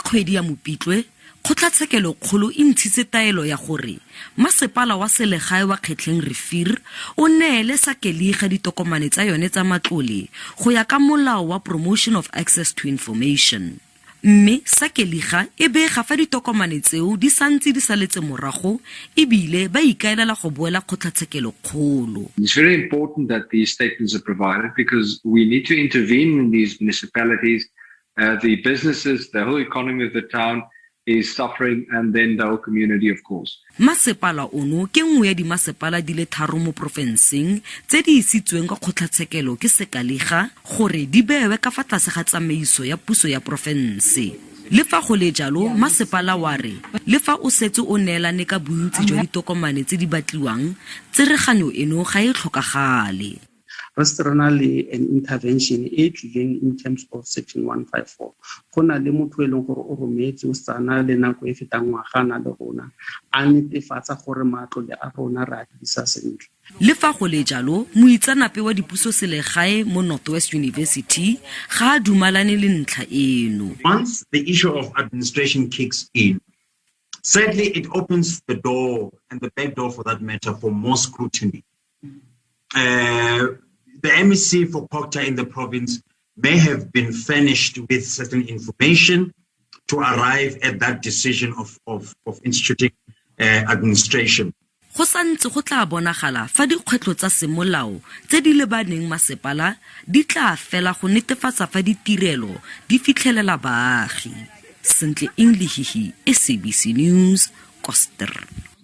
kgwedi ya Mopitlwe, kgotlatshekelo-kgolo e ntshitse taelo ya gore masepala wa selegae wa Kgetleng Rivier o neele Sakeliga ditokomane tsa yone tsa matlole go ya ka molao wa Promotion of Access to Information. Mme Sakeliga e bega fa ditokomane tseo di santse di saletse morago ebile ba ikaelela go boela kgotlatshekelo-kgolo. It's very important that these statements are provided because we need to intervene in these municipalities. The businesses, the whole economy of the town is suffering, and then the whole community, of course. Masepala ono ke nngwe ya di masepala di le tharo mo profenseng tse di isitsweng ka kgotlatshekelo ke Sakeliga gore di bewe ka fa tlase ga tsamaiso ya puso ya profense. Le fa go le jalo, masepala wa re le fa o setse o neelane ka bontsi jwa ditokomane tse di batliwang, tsereganyo eno ga e tlhokagale. Restaurantally an intervention in terms of section 154. Kona le motho e leng gore o rometse o sana le nako e fetang ngwaga na le rona a netefatsa gore matlole a rona ra disa sentle. Le fa go le jalo, moitsanape wa dipuso selegae mo Northwest University ga a dumalane le ntlha eno. Once the issue of administration kicks in, sadly it opens the door, and the back door for that matter, for more scrutiny. The MEC for Koster in the province may have been furnished with certain information to arrive at that decision of instituting administration. Go santse go tla bonagala fa dikgwetlo tsa semolao tse di lebaneng masepala di tla fela go netefatsa fa ditirelo di fitlhelela baagi. Sentle English, SABC News, Koster.